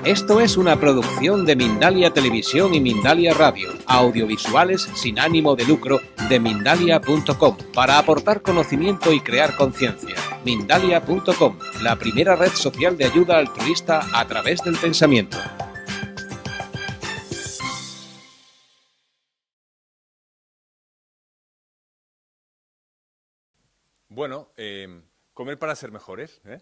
Esto es una producción de Mindalia Televisión y Mindalia Radio, audiovisuales sin ánimo de lucro de Mindalia.com, para aportar conocimiento y crear conciencia. Mindalia.com, la primera red social de ayuda altruista a través del pensamiento. Bueno, comer para ser mejores, ¿eh?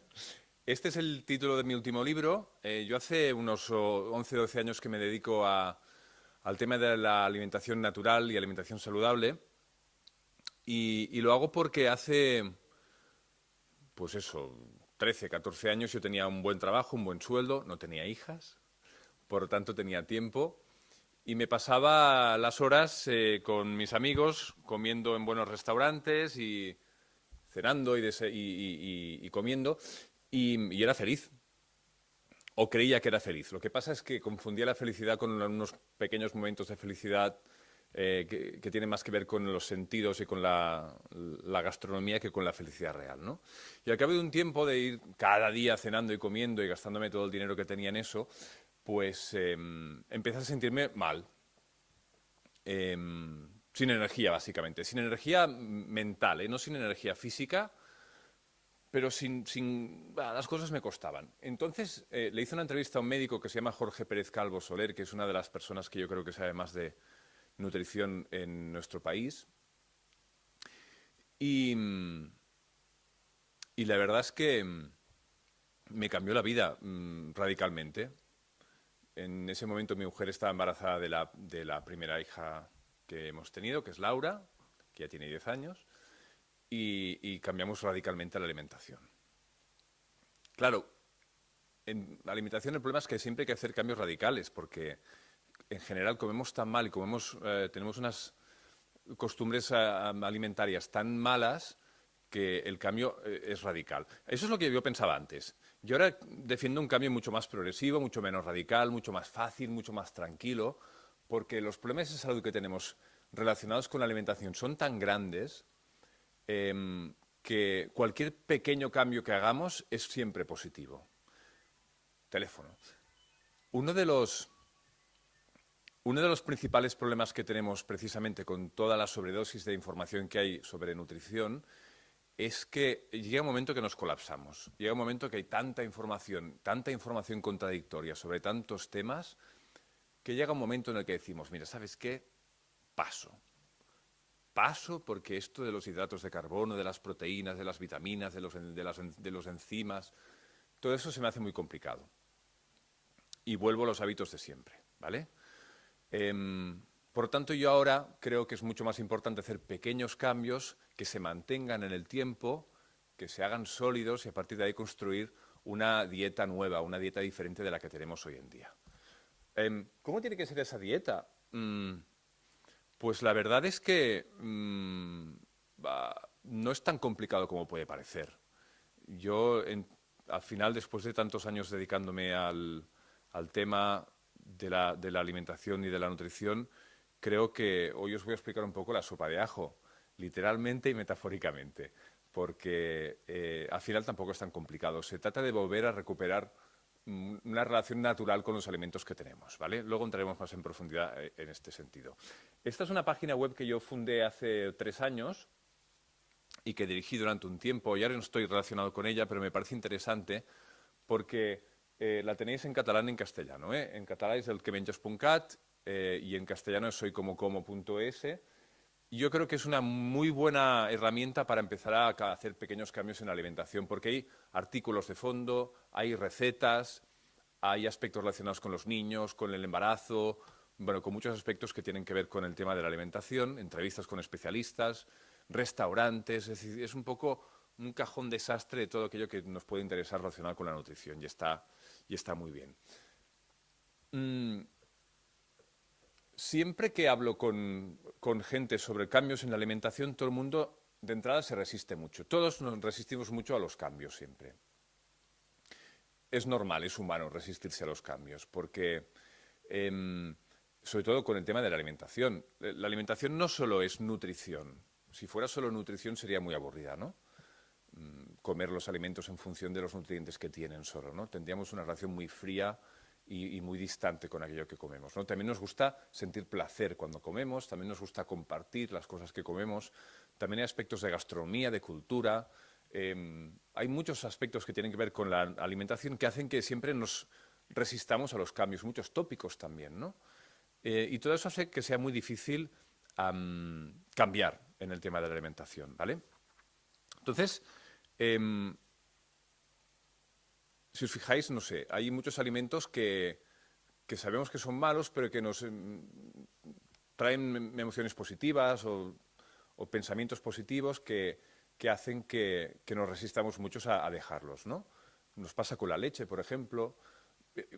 Este es el título de mi último libro. Yo hace unos 11 o 12 años que me dedico al tema de la alimentación natural y alimentación saludable. Y lo hago porque hace, pues eso, 13, 14 años yo tenía un buen trabajo, un buen sueldo, no tenía hijas, por lo tanto tenía tiempo. Y me pasaba las horas con mis amigos, comiendo en buenos restaurantes y cenando y comiendo, y era feliz, o creía que era feliz. Lo que pasa es que confundía la felicidad con unos pequeños momentos de felicidad que tienen más que ver con los sentidos y con la gastronomía que con la felicidad real, ¿no? Y al cabo de un tiempo de ir cada día cenando y comiendo y gastándome todo el dinero que tenía en eso, pues empecé a sentirme mal. Sin energía, básicamente. Sin energía mental, no sin energía física, pero las cosas me costaban. Entonces, le hice una entrevista a un médico que se llama Jorge Pérez Calvo Soler, que es una de las personas que yo creo que sabe más de nutrición en nuestro país. Y la verdad es que me cambió la vida radicalmente. En ese momento mi mujer estaba embarazada de la primera hija que hemos tenido, que es Laura, que ya tiene 10 años, y cambiamos radicalmente la alimentación. Claro, en la alimentación el problema es que siempre hay que hacer cambios radicales, porque en general comemos tan mal y tenemos unas costumbres alimentarias tan malas que el cambio es radical. Eso es lo que yo pensaba antes. Yo ahora defiendo un cambio mucho más progresivo, mucho menos radical, mucho más fácil, mucho más tranquilo, porque los problemas de salud que tenemos relacionados con la alimentación son tan grandes que cualquier pequeño cambio que hagamos es siempre positivo. Teléfono. Uno de los principales problemas que tenemos precisamente con toda la sobredosis de información que hay sobre nutrición es que llega un momento que nos colapsamos. Llega un momento que hay tanta información contradictoria sobre tantos temas, que llega un momento en el que decimos, mira, ¿sabes qué? Paso porque esto de los hidratos de carbono, de las proteínas, de las vitaminas, de los enzimas, todo eso se me hace muy complicado. Y vuelvo a los hábitos de siempre, ¿vale? Por lo tanto, yo ahora creo que es mucho más importante hacer pequeños cambios que se mantengan en el tiempo, que se hagan sólidos y a partir de ahí construir una dieta nueva, una dieta diferente de la que tenemos hoy en día. ¿Cómo tiene que ser esa dieta? Pues la verdad es que no es tan complicado como puede parecer. Yo, al final, después de tantos años dedicándome al tema de la alimentación y de la nutrición, creo que hoy os voy a explicar un poco la sopa de ajo, literalmente y metafóricamente, porque al final tampoco es tan complicado. Se trata de volver a recuperar una relación natural con los alimentos que tenemos, ¿vale? Luego entraremos más en profundidad en este sentido. Esta es una página web que yo fundé hace 3 años y que dirigí durante un tiempo. Y ahora no estoy relacionado con ella, pero me parece interesante porque la tenéis en catalán y en castellano, ¿eh? En catalán es el quemenges.cat y en castellano es soycomocomo.es. Y yo creo que es una muy buena herramienta para empezar a hacer pequeños cambios en la alimentación, porque hay artículos de fondo, hay recetas, hay aspectos relacionados con los niños, con el embarazo, bueno, con muchos aspectos que tienen que ver con el tema de la alimentación, entrevistas con especialistas, restaurantes, es decir, es un poco un cajón desastre de todo aquello que nos puede interesar relacionado con la nutrición y está muy bien. Siempre que hablo con gente sobre cambios en la alimentación, todo el mundo de entrada se resiste mucho. Todos nos resistimos mucho a los cambios siempre. Es normal, es humano resistirse a los cambios, porque sobre todo con el tema de la alimentación. La alimentación no solo es nutrición. Si fuera solo nutrición sería muy aburrida, ¿no? Comer los alimentos en función de los nutrientes que tienen solo, ¿no? Tendríamos una relación muy fría y muy distante con aquello que comemos, ¿no? También nos gusta sentir placer cuando comemos, también nos gusta compartir las cosas que comemos, también hay aspectos de gastronomía, de cultura, hay muchos aspectos que tienen que ver con la alimentación que hacen que siempre nos resistamos a los cambios, muchos tópicos también, ¿no? Y todo eso hace que sea muy difícil cambiar en el tema de la alimentación, ¿vale? Entonces, si os fijáis, no sé, hay muchos alimentos que sabemos que son malos, pero que nos traen emociones positivas o pensamientos positivos que hacen que nos resistamos muchos a dejarlos, ¿no? Nos pasa con la leche, por ejemplo.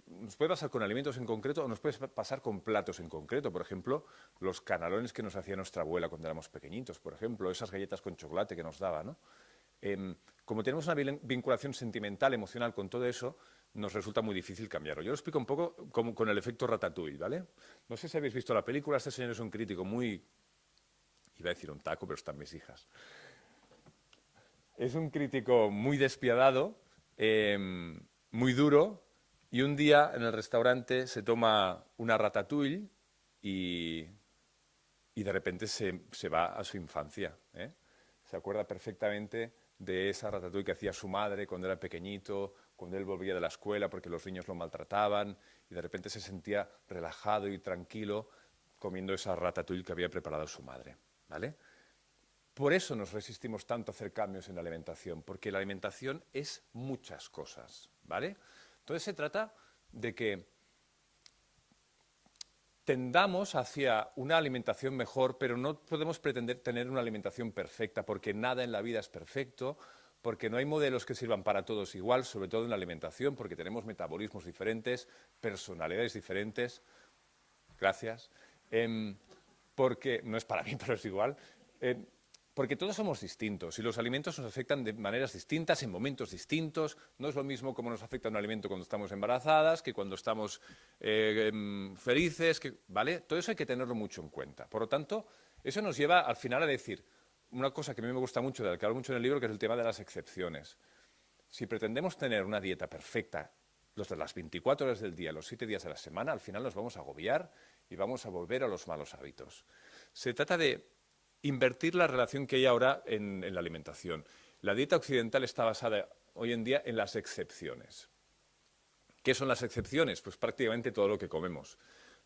Nos puede pasar con alimentos en concreto o nos puede pasar con platos en concreto. Por ejemplo, los canalones que nos hacía nuestra abuela cuando éramos pequeñitos, por ejemplo, esas galletas con chocolate que nos daba, ¿no? Como tenemos una vinculación sentimental, emocional con todo eso, nos resulta muy difícil cambiarlo. Yo lo explico un poco como con el efecto Ratatouille, ¿vale? No sé si habéis visto la película, este señor es un crítico muy... Iba a decir un taco, pero están mis hijas. Es un crítico muy despiadado, muy duro, y un día en el restaurante se toma una ratatouille y de repente se va a su infancia, ¿eh? Se acuerda perfectamente de esa ratatouille que hacía su madre cuando era pequeñito, cuando él volvía de la escuela porque los niños lo maltrataban, y de repente se sentía relajado y tranquilo comiendo esa ratatouille que había preparado su madre, ¿vale? Por eso nos resistimos tanto a hacer cambios en la alimentación, porque la alimentación es muchas cosas, ¿vale? Entonces se trata de que tendamos hacia una alimentación mejor, pero no podemos pretender tener una alimentación perfecta, porque nada en la vida es perfecto, porque no hay modelos que sirvan para todos igual, sobre todo en la alimentación, porque tenemos metabolismos diferentes, personalidades diferentes. Gracias. Porque no es para mí, pero es igual. Porque todos somos distintos y los alimentos nos afectan de maneras distintas, en momentos distintos. No es lo mismo cómo nos afecta un alimento cuando estamos embarazadas que cuando estamos felices, ¿vale? Todo eso hay que tenerlo mucho en cuenta. Por lo tanto, eso nos lleva al final a decir una cosa que a mí me gusta mucho, de la que hablo mucho en el libro, que es el tema de las excepciones. Si pretendemos tener una dieta perfecta, las 24 horas del día, los 7 días de la semana, al final nos vamos a agobiar y vamos a volver a los malos hábitos. Se trata de invertir la relación que hay ahora en la alimentación. La dieta occidental está basada hoy en día en las excepciones. ¿Qué son las excepciones? Pues prácticamente todo lo que comemos.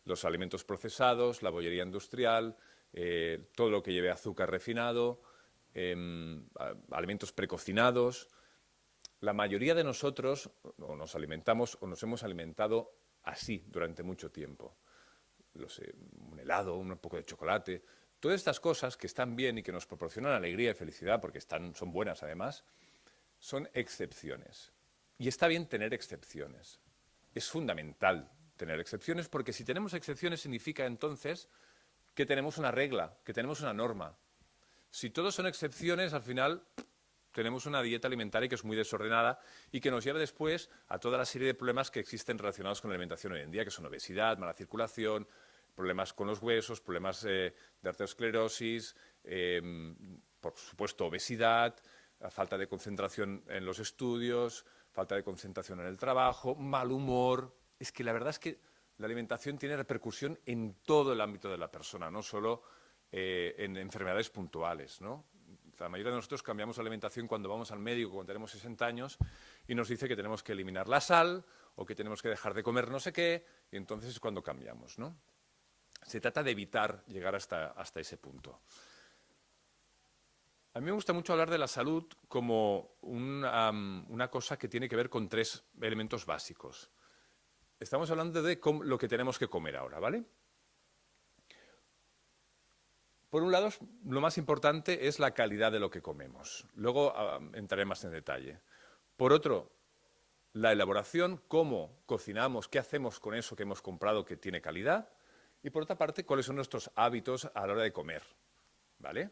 Los alimentos procesados, la bollería industrial, todo lo que lleve azúcar refinado, alimentos precocinados. La mayoría de nosotros o nos alimentamos o nos hemos alimentado así durante mucho tiempo. Un helado, un poco de chocolate. Todas estas cosas que están bien y que nos proporcionan alegría y felicidad, porque son buenas además, son excepciones. Y está bien tener excepciones. Es fundamental tener excepciones, porque si tenemos excepciones significa entonces que tenemos una regla, que tenemos una norma. Si todos son excepciones, al final tenemos una dieta alimentaria que es muy desordenada y que nos lleva después a toda la serie de problemas que existen relacionados con la alimentación hoy en día, que son obesidad, mala circulación, problemas con los huesos, problemas de arteriosclerosis, por supuesto obesidad, falta de concentración en los estudios, falta de concentración en el trabajo, mal humor. Es que la verdad es que la alimentación tiene repercusión en todo el ámbito de la persona, no solo en enfermedades puntuales, ¿no? La mayoría de nosotros cambiamos la alimentación cuando vamos al médico, cuando tenemos 60 años, y nos dice que tenemos que eliminar la sal o que tenemos que dejar de comer no sé qué, y entonces es cuando cambiamos, ¿no? Se trata de evitar llegar hasta ese punto. A mí me gusta mucho hablar de la salud como una cosa que tiene que ver con 3 elementos básicos. Estamos hablando de lo que tenemos que comer ahora, ¿vale? Por un lado, lo más importante es la calidad de lo que comemos. Luego entraré más en detalle. Por otro, la elaboración, cómo cocinamos, qué hacemos con eso que hemos comprado que tiene calidad. Y por otra parte, cuáles son nuestros hábitos a la hora de comer, ¿vale?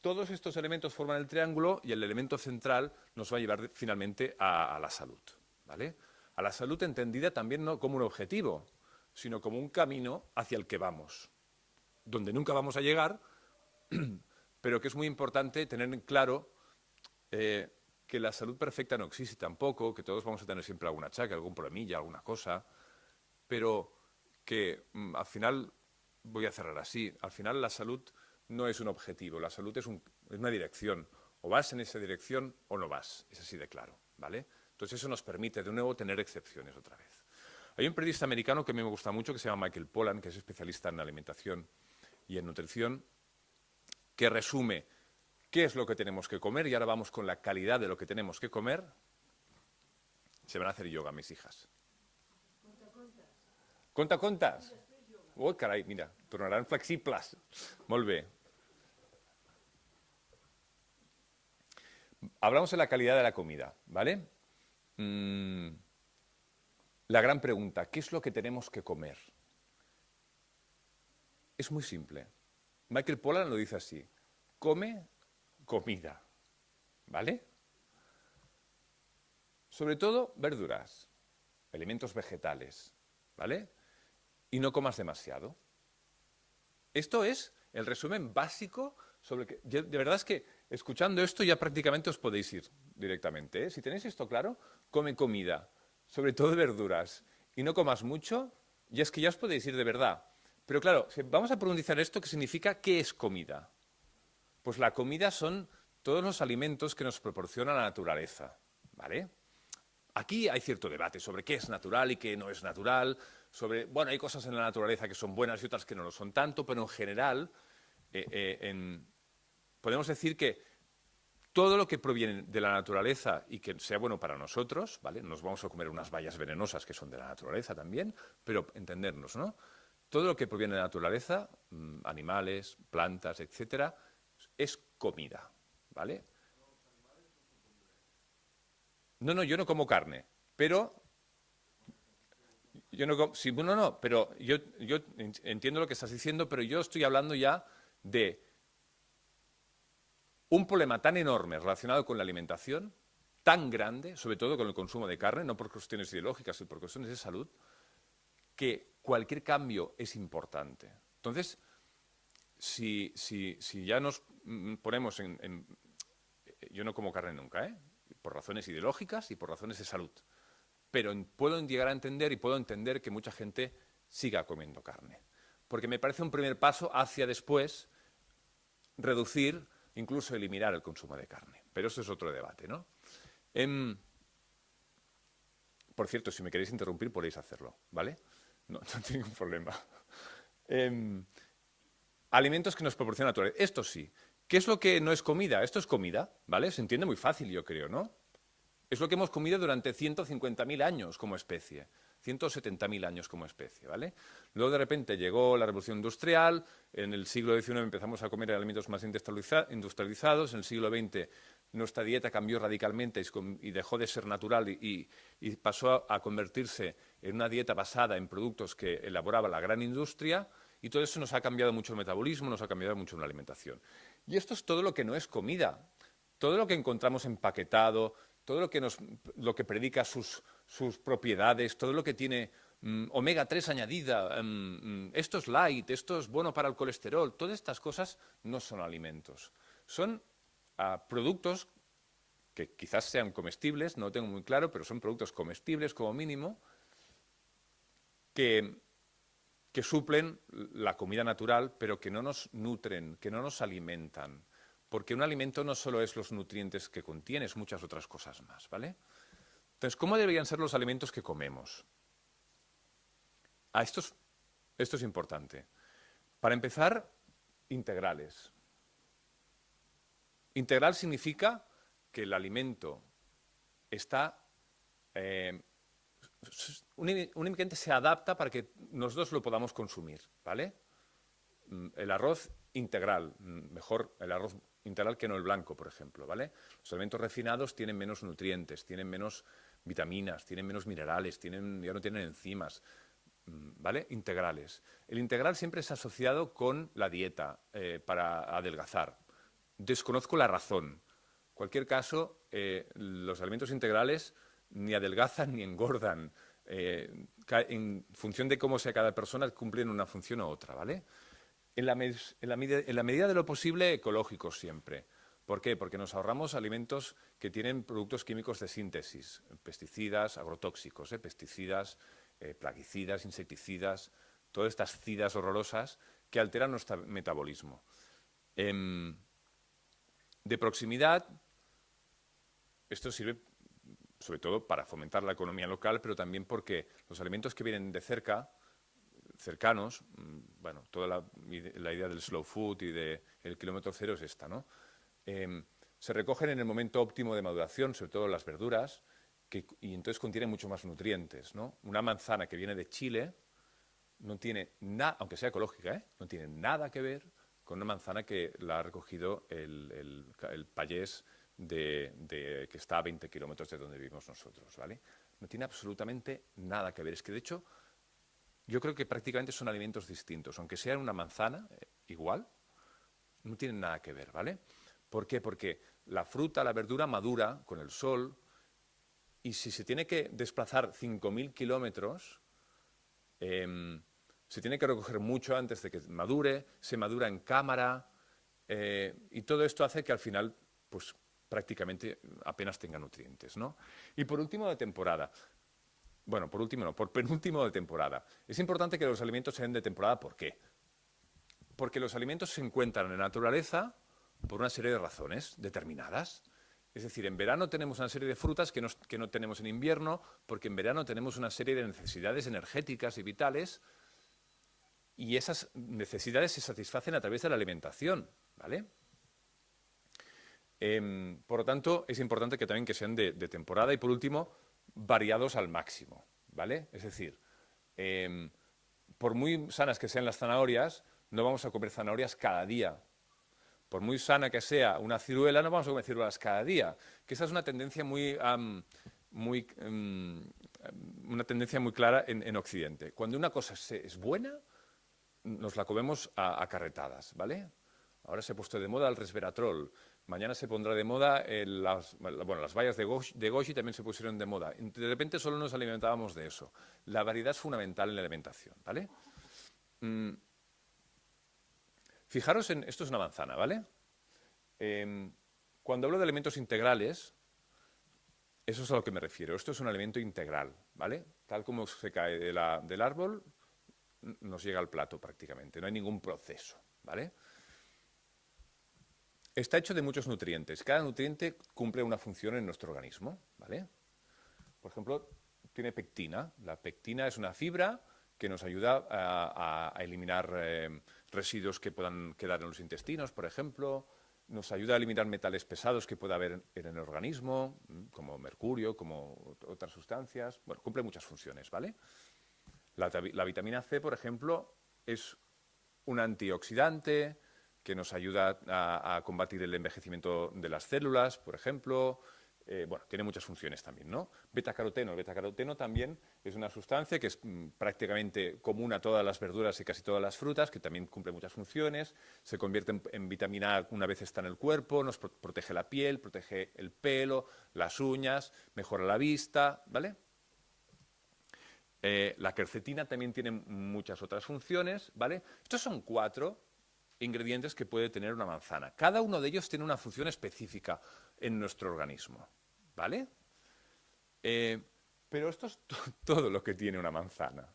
Todos estos elementos forman el triángulo y el elemento central nos va a llevar finalmente a la salud, ¿vale? A la salud entendida también no como un objetivo, sino como un camino hacia el que vamos, donde nunca vamos a llegar, pero que es muy importante tener en claro que que la salud perfecta no existe tampoco, que todos vamos a tener siempre algún achaque, algún problemilla, alguna cosa, pero que al final, voy a cerrar así, al final la salud no es un objetivo, la salud es una dirección. O vas en esa dirección o no vas, es así de claro, ¿vale? Entonces eso nos permite de nuevo tener excepciones otra vez. Hay un periodista americano que a mí me gusta mucho que se llama Michael Pollan, que es especialista en alimentación y en nutrición, que resume qué es lo que tenemos que comer y ahora vamos con la calidad de lo que tenemos que comer. Se van a hacer yoga mis hijas. Conta-contas? Oh, carai, mira, tornaran flexibles. Molt bé. Hablamos de la calidad de la comida, ¿vale? La gran pregunta, ¿qué es lo que tenemos que comer? Es muy simple. Michael Pollan lo dice así, come comida, ¿vale? Sobre todo verduras, alimentos vegetales, ¿vale? Y no comas demasiado. Esto es el resumen básico sobre que... De verdad es que escuchando esto ya prácticamente os podéis ir directamente, ¿eh? Si tenéis esto claro, come comida, sobre todo verduras, y no comas mucho, y es que ya os podéis ir de verdad. Pero claro, si vamos a profundizar esto, ¿qué significa? ¿Qué es comida? Pues la comida son todos los alimentos que nos proporciona la naturaleza, ¿vale? Aquí hay cierto debate sobre qué es natural y qué no es natural, sobre, bueno, hay cosas en la naturaleza que son buenas y otras que no lo son tanto, pero en general podemos decir que todo lo que proviene de la naturaleza y que sea bueno para nosotros, ¿vale? Nos vamos a comer unas bayas venenosas que son de la naturaleza también, pero entendernos, ¿no? Todo lo que proviene de la naturaleza, animales, plantas, etcétera, es comida, ¿vale? No, yo no como carne, pero yo no como, sí, no, pero yo entiendo lo que estás diciendo, pero yo estoy hablando ya de un problema tan enorme relacionado con la alimentación, tan grande, sobre todo con el consumo de carne, no por cuestiones ideológicas, sino por cuestiones de salud, que cualquier cambio es importante. Entonces, si ya nos ponemos yo no como carne nunca, ¿eh? Por razones ideológicas y por razones de salud. Pero puedo llegar a entender y puedo entender que mucha gente siga comiendo carne. Porque me parece un primer paso hacia después reducir, incluso eliminar el consumo de carne. Pero eso es otro debate, ¿no? Por cierto, si me queréis interrumpir podéis hacerlo, ¿vale? No tengo ningún problema. Alimentos que nos proporciona la naturaleza. Esto sí. ¿Qué es lo que no es comida? Esto es comida, ¿vale? Se entiende muy fácil, yo creo, ¿no? Es lo que hemos comido durante 150.000 años como especie, 170.000 años como especie, ¿vale? Luego de repente llegó la revolución industrial, en el siglo XIX empezamos a comer alimentos más industrializados, en el siglo XX nuestra dieta cambió radicalmente y dejó de ser natural y pasó a convertirse en una dieta basada en productos que elaboraba la gran industria, y todo eso nos ha cambiado mucho el metabolismo, nos ha cambiado mucho la alimentación. Y esto es todo lo que no es comida, todo lo que encontramos empaquetado, todo lo que predica sus propiedades, todo lo que tiene omega 3 añadida, esto es light, esto es bueno para el colesterol, todas estas cosas no son alimentos. Son productos que quizás sean comestibles, no lo tengo muy claro, pero son productos comestibles como mínimo, que suplen la comida natural, pero que no nos nutren, que no nos alimentan. Porque un alimento no solo es los nutrientes que contiene, es muchas otras cosas más, ¿vale? Entonces, ¿cómo deberían ser los alimentos que comemos? Esto es importante. Para empezar, integrales. Integral significa que el alimento está únicamente se adapta para que nosotros lo podamos consumir, ¿vale? El arroz integral, mejor el arroz integral que no el blanco, por ejemplo, ¿vale? Los alimentos refinados tienen menos nutrientes, tienen menos vitaminas, tienen menos minerales, ya no tienen enzimas, ¿vale? Integrales. El integral siempre es asociado con la dieta para adelgazar. Desconozco la razón. En cualquier caso, los alimentos integrales ni adelgazan ni engordan. En función de cómo sea cada persona, cumplen una función u otra, ¿vale? En la medida de lo posible, ecológicos siempre. ¿Por qué? Porque nos ahorramos alimentos que tienen productos químicos de síntesis, pesticidas, agrotóxicos, pesticidas, plaguicidas, insecticidas, todas estas cidas horrorosas que alteran nuestro metabolismo. De proximidad, esto sirve sobre todo para fomentar la economía local, pero también porque los alimentos que vienen de cercanos, bueno, toda la idea del slow food y del kilómetro cero es esta, ¿no? Se recogen en el momento óptimo de maduración, sobre todo las verduras, y entonces contienen mucho más nutrientes, ¿no? Una manzana que viene de Chile no tiene nada, aunque sea ecológica, no tiene nada que ver con una manzana que la ha recogido el payés que está a 20 kilómetros de donde vivimos nosotros, ¿vale? No tiene absolutamente nada que ver. Es que, de hecho, yo creo que prácticamente son alimentos distintos. Aunque sea una manzana, igual, no tienen nada que ver, ¿vale? ¿Por qué? Porque la fruta, la verdura madura con el sol y si se tiene que desplazar 5.000 kilómetros, se tiene que recoger mucho antes de que madure, se madura en cámara y todo esto hace que al final, pues prácticamente apenas tenga nutrientes, ¿no? Y por último de temporada. Bueno, por último no, por penúltimo de temporada. Es importante que los alimentos sean de temporada, ¿por qué? Porque los alimentos se encuentran en la naturaleza por una serie de razones determinadas. Es decir, en verano tenemos una serie de frutas que no tenemos en invierno, porque en verano tenemos una serie de necesidades energéticas y vitales, y esas necesidades se satisfacen a través de la alimentación, ¿vale? Por lo tanto, es importante que también que sean de temporada y, por último, variados al máximo, ¿vale? Es decir, por muy sanas que sean las zanahorias, no vamos a comer zanahorias cada día. Por muy sana que sea una ciruela, no vamos a comer ciruelas cada día. Que esa es una tendencia una tendencia muy clara en Occidente. Cuando una cosa es buena, nos la comemos a carretadas, ¿vale? Ahora se ha puesto de moda el resveratrol. Mañana se pondrá de moda las bayas de goji también se pusieron de moda. De repente solo nos alimentábamos de eso. La variedad es fundamental en la alimentación, ¿vale? Fijaros en, esto es una manzana, ¿vale? Cuando hablo de alimentos integrales, eso es a lo que me refiero. Esto es un alimento integral, ¿vale? Tal como se cae del árbol, nos llega al plato prácticamente. No hay ningún proceso, ¿vale? Está hecho de muchos nutrientes. Cada nutriente cumple una función en nuestro organismo, ¿vale? Por ejemplo, tiene pectina. La pectina es una fibra que nos ayuda a eliminar residuos que puedan quedar en los intestinos, por ejemplo. Nos ayuda a eliminar metales pesados que pueda haber en el organismo, como mercurio, como otras sustancias. Bueno, cumple muchas funciones, ¿vale? La vitamina C, por ejemplo, es un antioxidante que nos ayuda a combatir el envejecimiento de las células, por ejemplo. Bueno, tiene muchas funciones también, ¿no? Betacaroteno. El betacaroteno también es una sustancia que es prácticamente común a todas las verduras y casi todas las frutas, que también cumple muchas funciones. Se convierte en vitamina A una vez está en el cuerpo, nos protege la piel, protege el pelo, las uñas, mejora la vista, ¿vale? La quercetina también tiene muchas otras funciones, ¿vale? Estos son 4 ingredientes que puede tener una manzana. Cada uno de ellos tiene una función específica en nuestro organismo, ¿vale? Pero esto es todo lo que tiene una manzana.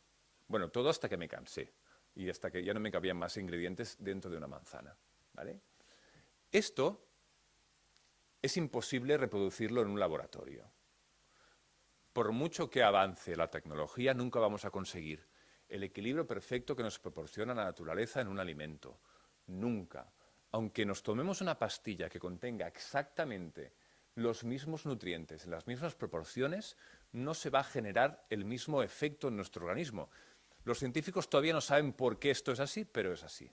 Bueno, todo hasta que me cansé y hasta que ya no me cabían más ingredientes dentro de una manzana, ¿vale? Esto es imposible reproducirlo en un laboratorio. Por mucho que avance la tecnología, nunca vamos a conseguir el equilibrio perfecto que nos proporciona la naturaleza en un alimento. Nunca. Aunque nos tomemos una pastilla que contenga exactamente los mismos nutrientes, en las mismas proporciones, no se va a generar el mismo efecto en nuestro organismo. Los científicos todavía no saben por qué esto es así, pero es así.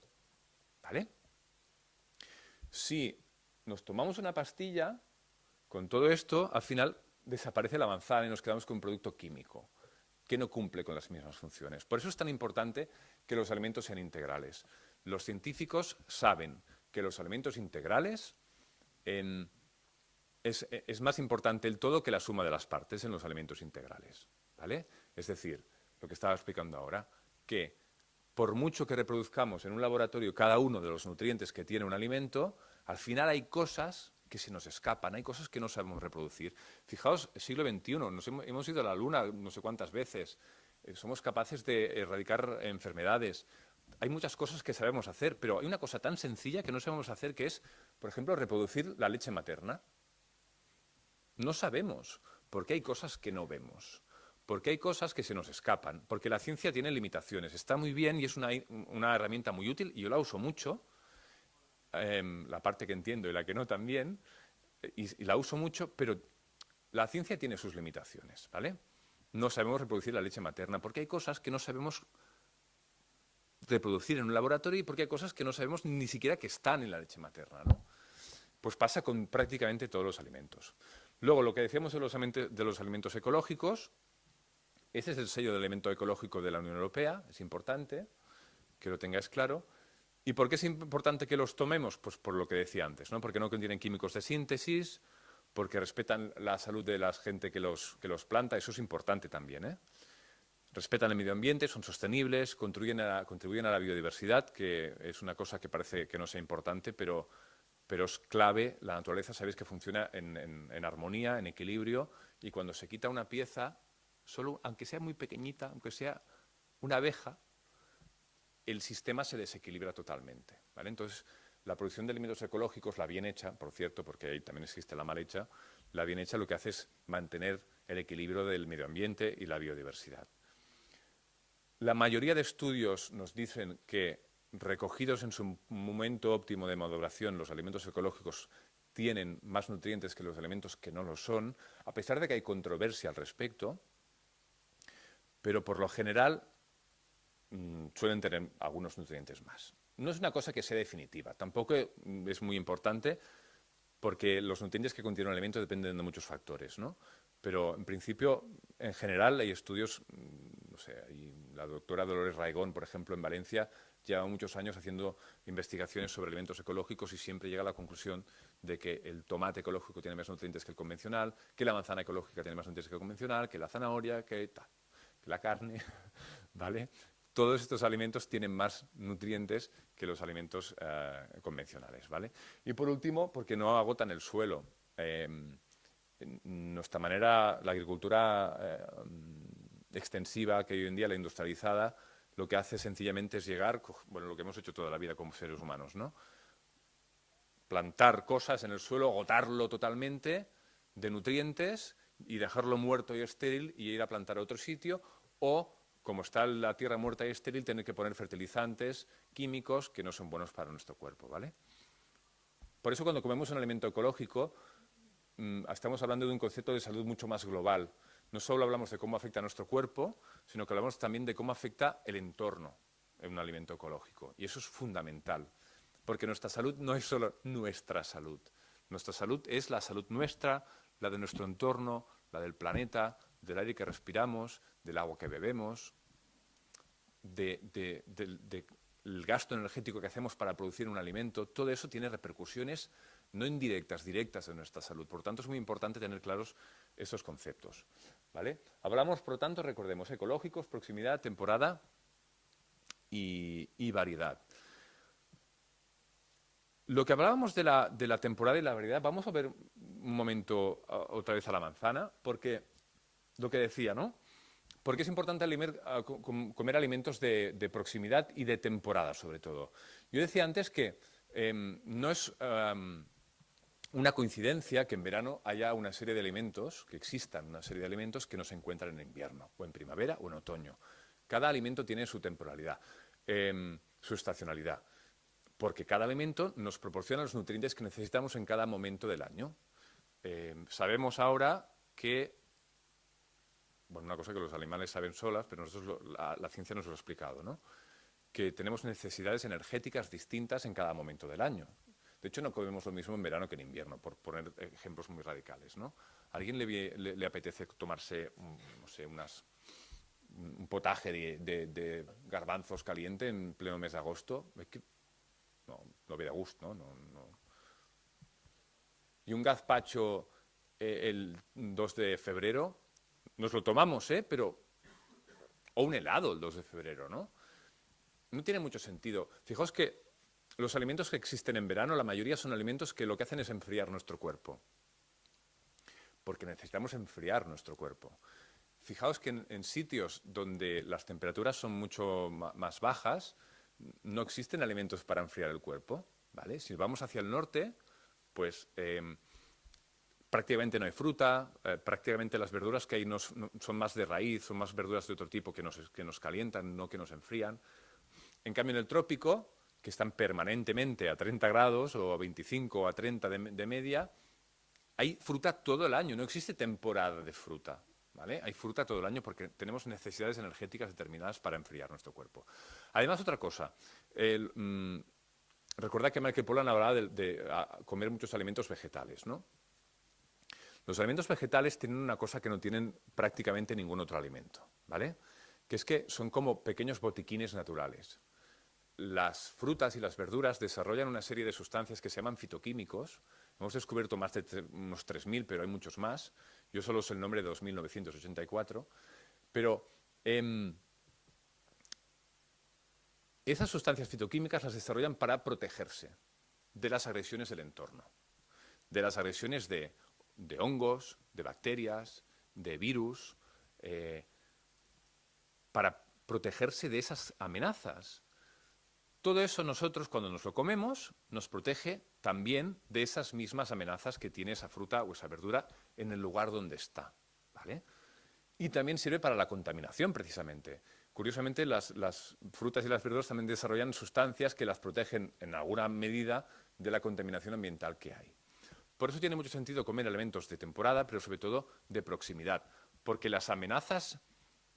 ¿Vale? Si nos tomamos una pastilla, con todo esto, al final desaparece la manzana y nos quedamos con un producto químico que no cumple con las mismas funciones. Por eso es tan importante que los alimentos sean integrales. Los científicos saben que los alimentos integrales es más importante el todo que la suma de las partes en los alimentos integrales, ¿vale? Es decir, lo que estaba explicando ahora, que por mucho que reproduzcamos en un laboratorio cada uno de los nutrientes que tiene un alimento, al final hay cosas que se nos escapan, hay cosas que no sabemos reproducir. Fijaos, siglo XXI, hemos ido a la Luna no sé cuántas veces, somos capaces de erradicar enfermedades. Hay muchas cosas que sabemos hacer, pero hay una cosa tan sencilla que no sabemos hacer, que es, por ejemplo, reproducir la leche materna. No sabemos, porque hay cosas que no vemos, porque hay cosas que se nos escapan, porque la ciencia tiene limitaciones. Está muy bien y es una herramienta muy útil, y yo la uso mucho, la parte que entiendo y la que no también, y la uso mucho, pero la ciencia tiene sus limitaciones, ¿vale? No sabemos reproducir la leche materna, porque hay cosas que no sabemos reproducir en un laboratorio y porque hay cosas que no sabemos ni siquiera que están en la leche materna, ¿no? Pues pasa con prácticamente todos los alimentos. Luego, lo que decíamos de los alimentos ecológicos, ese es el sello de alimento ecológico de la Unión Europea, es importante que lo tengáis claro. ¿Y por qué es importante que los tomemos? Pues por lo que decía antes, ¿no? Porque no contienen químicos de síntesis, porque respetan la salud de la gente que los planta, eso es importante también, ¿eh? Respetan el medio ambiente, son sostenibles, contribuyen a la biodiversidad, que es una cosa que parece que no sea importante, pero es clave. La naturaleza, sabéis que funciona en armonía, en equilibrio, y cuando se quita una pieza, solo, aunque sea muy pequeñita, aunque sea una abeja, el sistema se desequilibra totalmente, ¿vale? Entonces, la producción de alimentos ecológicos, la bien hecha, por cierto, porque ahí también existe la mal hecha, la bien hecha lo que hace es mantener el equilibrio del medio ambiente y la biodiversidad. La mayoría de estudios nos dicen que, recogidos en su momento óptimo de maduración, los alimentos ecológicos tienen más nutrientes que los alimentos que no lo son, a pesar de que hay controversia al respecto, pero por lo general suelen tener algunos nutrientes más. No es una cosa que sea definitiva, tampoco es muy importante, porque los nutrientes que contiene un alimento dependen de muchos factores, ¿no? Pero en principio, en general, hay estudios, no sé, y la doctora Dolores Raigón, por ejemplo, en Valencia, lleva muchos años haciendo investigaciones sobre alimentos ecológicos y siempre llega a la conclusión de que el tomate ecológico tiene más nutrientes que el convencional, que la manzana ecológica tiene más nutrientes que el convencional, que la zanahoria, que la carne, ¿vale? Todos estos alimentos tienen más nutrientes que los alimentos convencionales, ¿vale? Y por último, porque no agotan el suelo. Nuestra manera, la agricultura extensiva que hoy en día, la industrializada, lo que hace sencillamente es llegar, bueno, lo que hemos hecho toda la vida como seres humanos, ¿no? Plantar cosas en el suelo, agotarlo totalmente de nutrientes y dejarlo muerto y estéril y ir a plantar a otro sitio, o, como está la tierra muerta y estéril, tener que poner fertilizantes químicos que no son buenos para nuestro cuerpo, ¿vale? Por eso, cuando comemos un alimento ecológico, estamos hablando de un concepto de salud mucho más global. No solo hablamos de cómo afecta a nuestro cuerpo, sino que hablamos también de cómo afecta el entorno en un alimento ecológico. Y eso es fundamental, porque nuestra salud no es solo nuestra salud. Nuestra salud es la salud nuestra, la de nuestro entorno, la del planeta, del aire que respiramos, del agua que bebemos, del gasto energético que hacemos para producir un alimento. Todo eso tiene repercusiones no indirectas, directas en nuestra salud. Por lo tanto, es muy importante tener claros esos conceptos, ¿vale? Hablamos, por lo tanto, recordemos, ecológicos, proximidad, temporada y variedad. Lo que hablábamos de la temporada y la variedad, vamos a ver un momento otra vez a la manzana, porque lo que decía, ¿no? Porque es importante comer alimentos de proximidad y de temporada, sobre todo. Yo decía antes que no es una coincidencia que en verano haya una serie de alimentos, que existan una serie de alimentos que no se encuentran en invierno, o en primavera o en otoño. Cada alimento tiene su temporalidad, su estacionalidad, porque cada alimento nos proporciona los nutrientes que necesitamos en cada momento del año. Sabemos ahora que, bueno, una cosa que los animales saben solas, pero nosotros la ciencia nos lo ha explicado, ¿no? Que tenemos necesidades energéticas distintas en cada momento del año. De hecho, no comemos lo mismo en verano que en invierno, por poner ejemplos muy radicales, ¿no? ¿A alguien le apetece tomarse, no sé, un potaje de garbanzos caliente en pleno mes de agosto? Es que no ve de gusto, ¿no? Y un gazpacho el 2 de febrero, nos lo tomamos, pero... O un helado el 2 de febrero, ¿no? No tiene mucho sentido. Fijaos que los alimentos que existen en verano, la mayoría son alimentos que lo que hacen es enfriar nuestro cuerpo. Porque necesitamos enfriar nuestro cuerpo. Fijaos que en sitios donde las temperaturas son mucho más bajas, no existen alimentos para enfriar el cuerpo, ¿vale? Si vamos hacia el norte, pues prácticamente no hay fruta, prácticamente las verduras que hay son más de raíz, son más verduras de otro tipo que nos calientan, no que nos enfrían. En cambio, en el trópico, que están permanentemente a 30 grados o a 25 o a 30 de media, hay fruta todo el año, no existe temporada de fruta. ¿Vale? Hay fruta todo el año porque tenemos necesidades energéticas determinadas para enfriar nuestro cuerpo. Además, otra cosa, recordad que Michael Pollan hablaba de comer muchos alimentos vegetales, ¿no? Los alimentos vegetales tienen una cosa que no tienen prácticamente ningún otro alimento, ¿vale? Que es que son como pequeños botiquines naturales. Las frutas y las verduras desarrollan una serie de sustancias que se llaman fitoquímicos. Hemos descubierto más de unos 3.000, pero hay muchos más. Yo solo sé el nombre de 2.984. Pero esas sustancias fitoquímicas las desarrollan para protegerse de las agresiones del entorno, de las agresiones de hongos, de bacterias, de virus, para protegerse de esas amenazas. Todo eso nosotros, cuando nos lo comemos, nos protege también de esas mismas amenazas que tiene esa fruta o esa verdura en el lugar donde está, ¿vale? Y también sirve para la contaminación, precisamente. Curiosamente, las frutas y las verduras también desarrollan sustancias que las protegen en alguna medida de la contaminación ambiental que hay. Por eso tiene mucho sentido comer alimentos de temporada, pero sobre todo de proximidad, porque las amenazas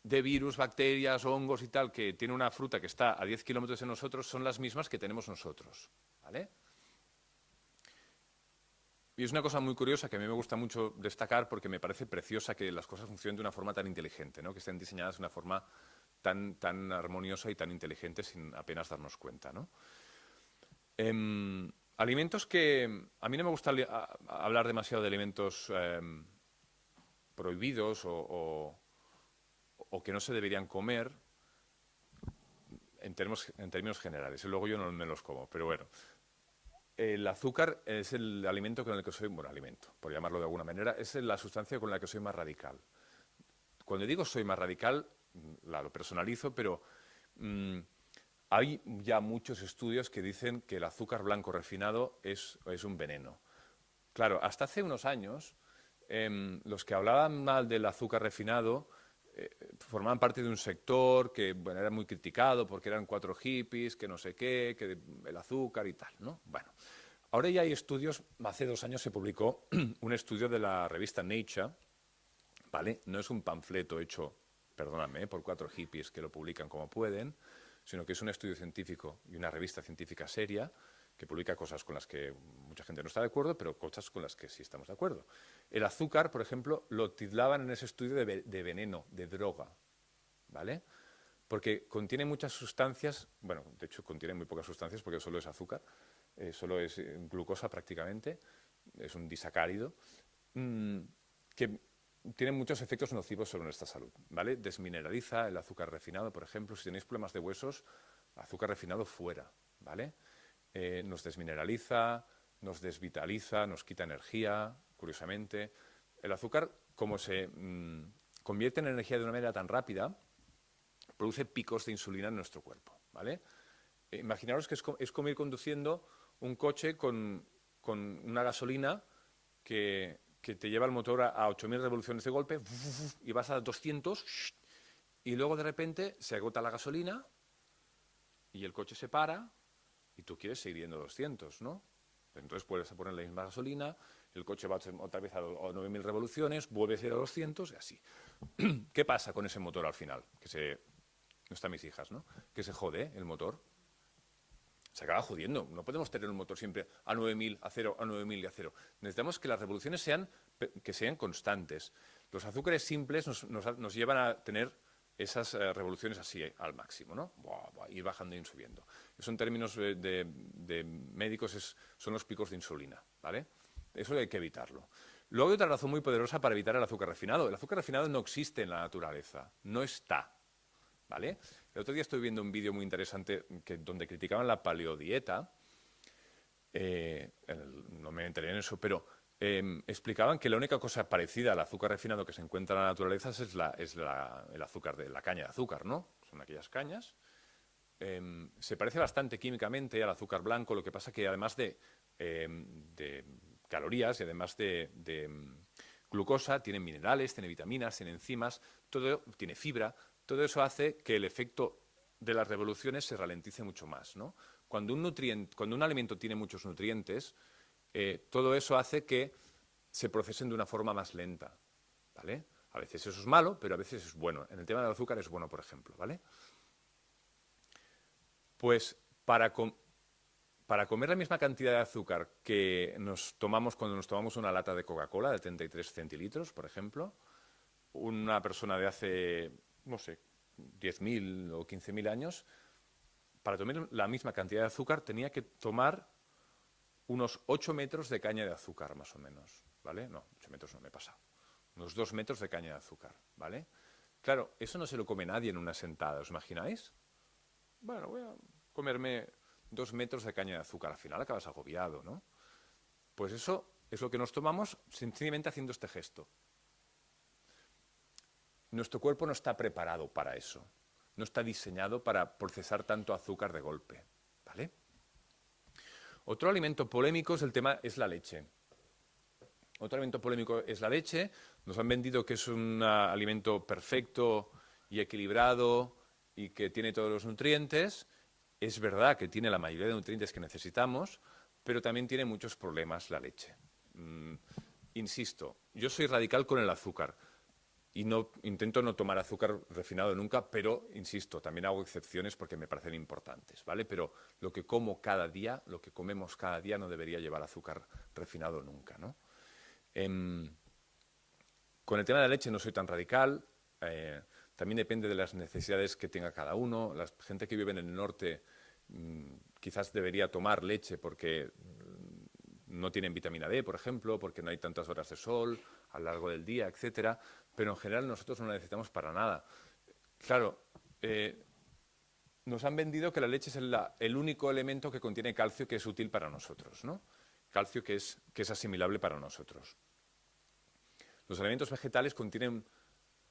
de virus, bacterias, hongos y tal, que tiene una fruta que está a 10 kilómetros de nosotros, son las mismas que tenemos nosotros, ¿vale? Y es una cosa muy curiosa que a mí me gusta mucho destacar porque me parece preciosa que las cosas funcionen de una forma tan inteligente, ¿no? Que estén diseñadas de una forma tan armoniosa y tan inteligente sin apenas darnos cuenta, ¿no? Alimentos que... A mí no me gusta hablar demasiado de alimentos prohibidos o que no se deberían comer en términos generales. Y luego yo no me los como, pero bueno. El azúcar es el alimento con el que soy, bueno, alimento, por llamarlo de alguna manera, es la sustancia con la que soy más radical. Cuando digo soy más radical, lo personalizo, pero hay ya muchos estudios que dicen que el azúcar blanco refinado es un veneno. Claro, hasta hace unos años, los que hablaban mal del azúcar refinado formaban parte de un sector que bueno, era muy criticado porque eran 4 hippies, que no sé qué, que el azúcar y tal, ¿no? Bueno, ahora ya hay estudios, hace 2 años se publicó un estudio de la revista Nature, ¿vale? No es un panfleto hecho, perdóname, por 4 hippies que lo publican como pueden, sino que es un estudio científico y una revista científica seria que publica cosas con las que mucha gente no está de acuerdo, pero cosas con las que sí estamos de acuerdo. El azúcar, por ejemplo, lo titulaban en ese estudio de veneno, de droga, ¿vale? Porque contiene muchas sustancias, bueno, de hecho contiene muy pocas sustancias porque solo es azúcar, solo es glucosa prácticamente, es un disacárido, que tiene muchos efectos nocivos sobre nuestra salud, ¿vale? Desmineraliza el azúcar refinado, por ejemplo, si tenéis problemas de huesos, azúcar refinado fuera, ¿vale? Nos desmineraliza, nos desvitaliza, nos quita energía, curiosamente. El azúcar, como se convierte en energía de una manera tan rápida, produce picos de insulina en nuestro cuerpo, ¿vale? Imaginaros que es como ir conduciendo un coche con una gasolina que te lleva el motor a 8.000 revoluciones de golpe y vas a 200 y luego de repente se agota la gasolina y el coche se para y tú quieres seguir yendo a 200, ¿no? Entonces puedes poner la misma gasolina, el coche va otra vez a 9.000 revoluciones, vuelves a ir a 200 y así. ¿Qué pasa con ese motor al final? No están mis hijas, ¿no? Que se jode el motor. Se acaba jodiendo. No podemos tener un motor siempre a 9.000, a 0, a 9.000 y a 0. Necesitamos que las revoluciones sean constantes. Los azúcares simples nos llevan a tener esas revoluciones así al máximo, ¿no? Ir bajando y subiendo. Eso en términos de médicos son los picos de insulina, ¿vale? Eso hay que evitarlo. Luego hay otra razón muy poderosa para evitar el azúcar refinado. El azúcar refinado no existe en la naturaleza, no está, ¿vale? El otro día estoy viendo un vídeo muy interesante donde criticaban la paleodieta no me enteré en eso, pero explicaban que la única cosa parecida al azúcar refinado que se encuentra en la naturaleza es el azúcar de la caña de azúcar, ¿no? Son aquellas cañas. Se parece bastante químicamente al azúcar blanco, lo que pasa que además de calorías y además de glucosa, tiene minerales, tiene vitaminas, tiene enzimas, tiene fibra. Todo eso hace que el efecto de las revoluciones se ralentice mucho más, ¿no? Cuando un alimento tiene muchos nutrientes, todo eso hace que se procesen de una forma más lenta, ¿vale? A veces eso es malo, pero a veces es bueno. En el tema del azúcar es bueno, por ejemplo, ¿vale? Pues para comer la misma cantidad de azúcar que nos tomamos cuando nos tomamos una lata de Coca-Cola de 33 centilitros, por ejemplo, una persona de hace, no sé, 10.000 o 15.000 años, para tomar la misma cantidad de azúcar tenía que tomar unos 8 metros de caña de azúcar, más o menos, ¿vale? No, 8 metros no me he pasado. Unos 2 metros de caña de azúcar, ¿vale? Claro, eso no se lo come nadie en una sentada, ¿os imagináis? Bueno, voy a comerme 2 metros de caña de azúcar, al final acabas agobiado, ¿no? Pues eso es lo que nos tomamos sencillamente haciendo este gesto. Nuestro cuerpo no está preparado para eso, no está diseñado para procesar tanto azúcar de golpe, ¿vale? Otro alimento polémico es la leche. Otro alimento polémico es la leche. Nos han vendido que es un alimento perfecto y equilibrado y que tiene todos los nutrientes. Es verdad que tiene la mayoría de nutrientes que necesitamos, pero también tiene muchos problemas la leche. Insisto, yo soy radical con el azúcar y intento no tomar azúcar refinado nunca, pero, insisto, también hago excepciones porque me parecen importantes, ¿vale? Pero lo que como cada día, lo que comemos cada día no debería llevar azúcar refinado nunca, ¿no? Con el tema de la leche no soy tan radical, también depende de las necesidades que tenga cada uno. La gente que vive en el norte quizás debería tomar leche porque no tienen vitamina D, por ejemplo, porque no hay tantas horas de sol a lo largo del día, etcétera, pero en general nosotros no la necesitamos para nada. Claro, nos han vendido que la leche es el único elemento que contiene calcio que es útil para nosotros, ¿no? Calcio que es asimilable para nosotros. Los alimentos vegetales contienen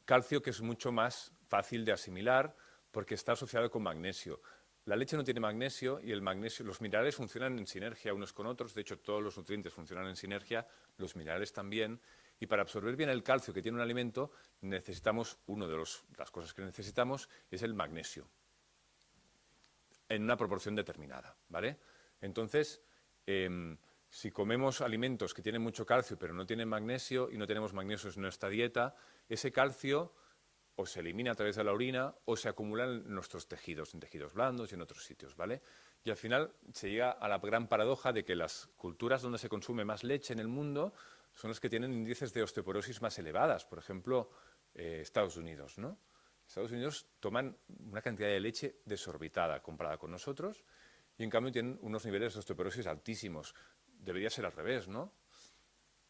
calcio que es mucho más fácil de asimilar porque está asociado con magnesio. La leche no tiene magnesio y los minerales funcionan en sinergia unos con otros. De hecho, todos los nutrientes funcionan en sinergia, los minerales también. Y para absorber bien el calcio que tiene un alimento, necesitamos, las cosas que necesitamos es el magnesio, en una proporción determinada, ¿vale? Entonces, si comemos alimentos que tienen mucho calcio pero no tienen magnesio y no tenemos magnesio en nuestra dieta, ese calcio o se elimina a través de la orina o se acumula en nuestros tejidos, en tejidos blandos y en otros sitios, ¿vale? Y al final se llega a la gran paradoja de que las culturas donde se consume más leche en el mundo son las que tienen índices de osteoporosis más elevadas, por ejemplo, Estados Unidos, ¿no? Estados Unidos toman una cantidad de leche desorbitada comparada con nosotros y en cambio tienen unos niveles de osteoporosis altísimos. Debería ser al revés, ¿no?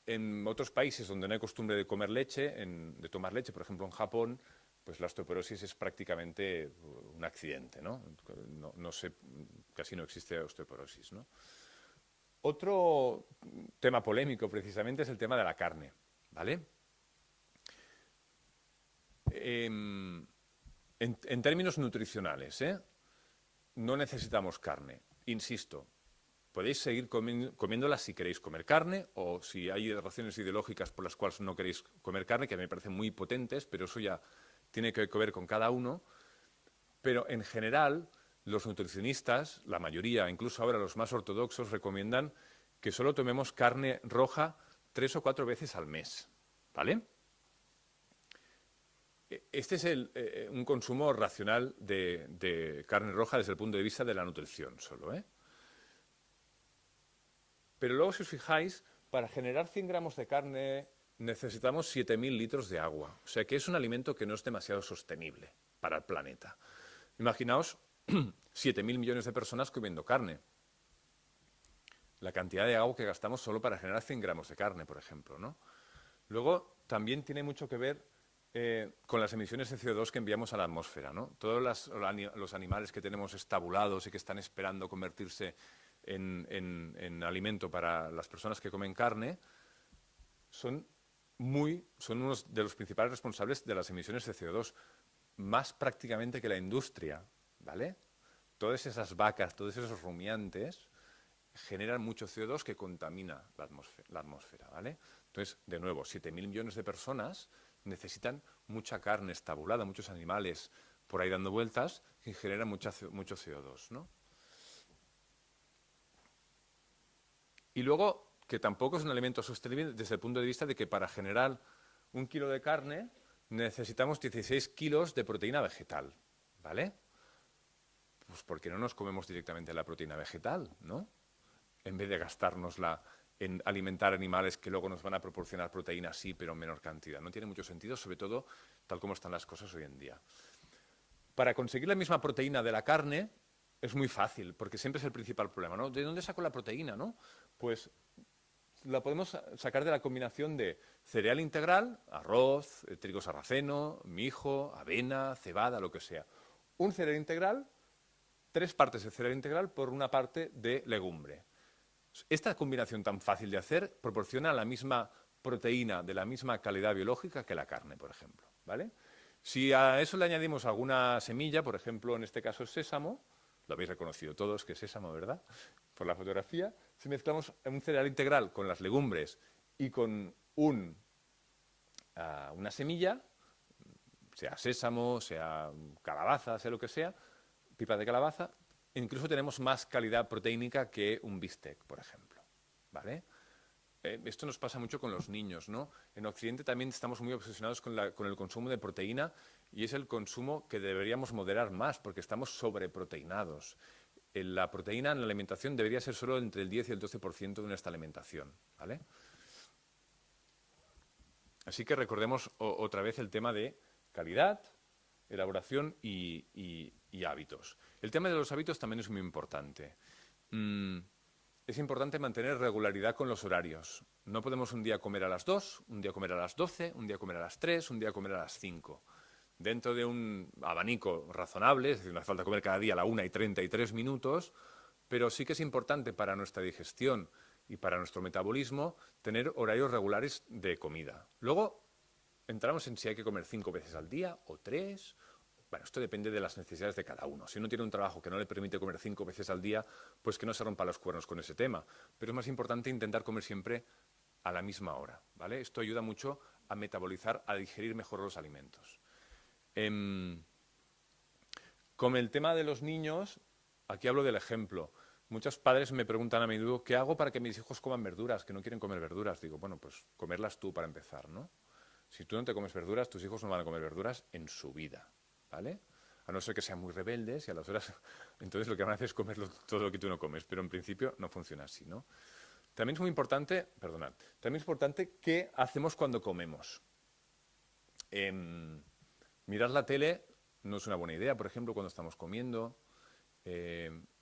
En otros países donde no hay costumbre de comer leche, de tomar leche, por ejemplo en Japón, pues la osteoporosis es prácticamente un accidente, ¿no? Casi no existe osteoporosis, ¿no? Otro tema polémico precisamente es el tema de la carne, ¿vale? En términos nutricionales, no necesitamos carne, insisto. Podéis seguir comiéndola si queréis comer carne o si hay razones ideológicas por las cuales no queréis comer carne, que a mí me parecen muy potentes, pero eso ya tiene que ver con cada uno. Pero en general, los nutricionistas, la mayoría, incluso ahora los más ortodoxos, recomiendan que solo tomemos carne roja 3 o 4 veces al mes, ¿vale? Este es un consumo racional de carne roja desde el punto de vista de la nutrición solo, ¿eh? Pero luego, si os fijáis, para generar 100 gramos de carne necesitamos 7.000 litros de agua. O sea que es un alimento que no es demasiado sostenible para el planeta. Imaginaos 7.000 millones de personas comiendo carne. La cantidad de agua que gastamos solo para generar 100 gramos de carne, por ejemplo, ¿no? Luego, también tiene mucho que ver con las emisiones de CO2 que enviamos a la atmósfera, ¿no? Todos los animales que tenemos estabulados y que están esperando convertirse en alimento para las personas que comen carne, son unos de los principales responsables de las emisiones de CO2, más prácticamente que la industria, ¿vale? Todas esas vacas, todos esos rumiantes generan mucho CO2 que contamina la atmósfera, ¿vale? Entonces, de nuevo, 7.000 millones de personas necesitan mucha carne estabulada, muchos animales por ahí dando vueltas que generan mucho CO2, ¿no? Y luego, que tampoco es un alimento sostenible desde el punto de vista de que para generar 1 kilo de carne necesitamos 16 kilos de proteína vegetal, ¿vale? Pues porque no nos comemos directamente la proteína vegetal, ¿no? En vez de gastárnosla en alimentar animales que luego nos van a proporcionar proteína, sí, pero en menor cantidad. No tiene mucho sentido, sobre todo tal como están las cosas hoy en día. Para conseguir la misma proteína de la carne es muy fácil, porque siempre es el principal problema, ¿no? ¿De dónde saco la proteína, no? Pues la podemos sacar de la combinación de cereal integral, arroz, trigo sarraceno, mijo, avena, cebada, lo que sea. Un cereal integral, 3 partes de cereal integral por 1 parte de legumbre. Esta combinación tan fácil de hacer proporciona la misma proteína de la misma calidad biológica que la carne, por ejemplo, ¿vale? Si a eso le añadimos alguna semilla, por ejemplo, en este caso es sésamo, lo habéis reconocido todos que es sésamo, ¿verdad? Por la fotografía. Si mezclamos un cereal integral con las legumbres y con una semilla, sea sésamo, sea calabaza, sea lo que sea, pipa de calabaza, incluso tenemos más calidad proteínica que un bistec, por ejemplo, ¿vale? Esto nos pasa mucho con los niños, ¿no? En Occidente también estamos muy obsesionados con el consumo de proteína y es el consumo que deberíamos moderar más porque estamos sobreproteinados. La proteína en la alimentación debería ser solo entre el 10 y el 12% de nuestra alimentación, ¿vale? Así que recordemos otra vez el tema de calidad, elaboración y hábitos. El tema de los hábitos también es muy importante. Es importante mantener regularidad con los horarios. No podemos un día comer a las 2, un día comer a las 12, un día comer a las 3, un día comer a las 5. Dentro de un abanico razonable, es decir, no hace falta comer cada día a la 1:33, pero sí que es importante para nuestra digestión y para nuestro metabolismo tener horarios regulares de comida. Luego entramos en si hay que comer 5 veces al día o 3. Bueno, esto depende de las necesidades de cada uno. Si uno tiene un trabajo que no le permite comer 5 veces al día, pues que no se rompa los cuernos con ese tema. Pero es más importante intentar comer siempre a la misma hora, ¿vale? Esto ayuda mucho a metabolizar, a digerir mejor los alimentos. Con el tema de los niños, aquí hablo del ejemplo. Muchos padres me preguntan a menudo, ¿qué hago para que mis hijos coman verduras? Que no quieren comer verduras. Digo, bueno, pues comerlas tú para empezar, ¿no? Si tú no te comes verduras, tus hijos no van a comer verduras en su vida, ¿vale? A no ser que sean muy rebeldes y a las horas... Entonces lo que van a hacer es comer todo lo que tú no comes, pero en principio no funciona así, ¿no? También es muy importante, perdonad, también es importante qué hacemos cuando comemos. Mirar la tele no es una buena idea, por ejemplo, cuando estamos comiendo.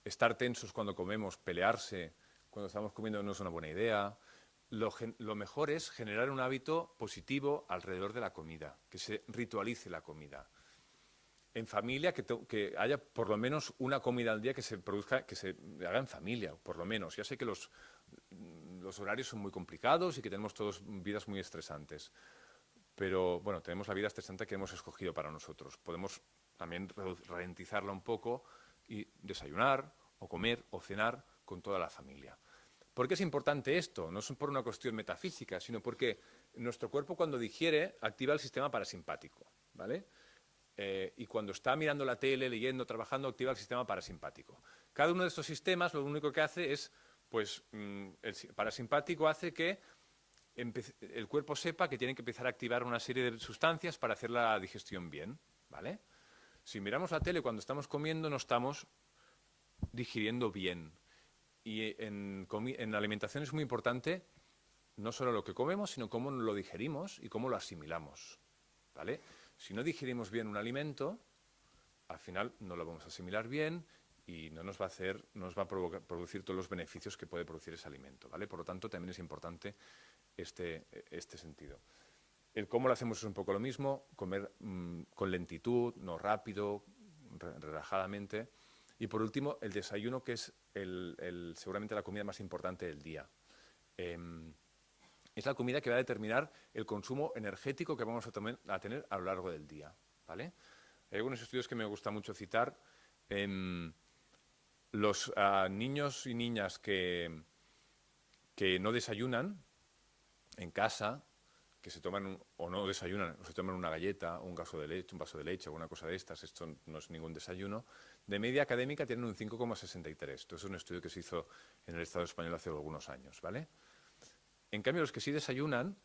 Estar tensos cuando comemos, pelearse cuando estamos comiendo no es una buena idea. Lo mejor es generar un hábito positivo alrededor de la comida, que se ritualice la comida. En familia, que haya por lo menos una comida al día que se produzca, que se haga en familia, por lo menos. Ya sé que los horarios son muy complicados y que tenemos todos vidas muy estresantes. Pero, bueno, tenemos la vida estresante que hemos escogido para nosotros. Podemos también ralentizarla un poco y desayunar, o comer, o cenar con toda la familia. ¿Por qué es importante esto? No es por una cuestión metafísica, sino porque nuestro cuerpo cuando digiere activa el sistema parasimpático, ¿vale? Y cuando está mirando la tele, leyendo, trabajando, activa el sistema parasimpático. Cada uno de estos sistemas lo único que hace es, pues, el parasimpático hace que el cuerpo sepa que tiene que empezar a activar una serie de sustancias para hacer la digestión bien, ¿vale? Si miramos la tele cuando estamos comiendo, no estamos digiriendo bien. Y en la alimentación es muy importante no solo lo que comemos, sino cómo lo digerimos y cómo lo asimilamos, ¿vale? Si no digerimos bien un alimento, al final no lo vamos a asimilar bien y no nos va a producir todos los beneficios que puede producir ese alimento, ¿vale? Por lo tanto, también es importante este sentido. El cómo lo hacemos es un poco lo mismo, comer con lentitud, no rápido, relajadamente. Y por último, el desayuno, que es seguramente la comida más importante del día. Es la comida que va a determinar el consumo energético que vamos a tener a lo largo del día, ¿vale? Hay algunos estudios que me gusta mucho citar. Los niños y niñas que no desayunan en casa, que se toman o no desayunan, o se toman una galleta, un vaso de leche, alguna cosa de estas, esto no es ningún desayuno, de media académica tienen un 5,63. Esto es un estudio que se hizo en el Estado español hace algunos años, ¿vale? En cambio, los que sí desayunan,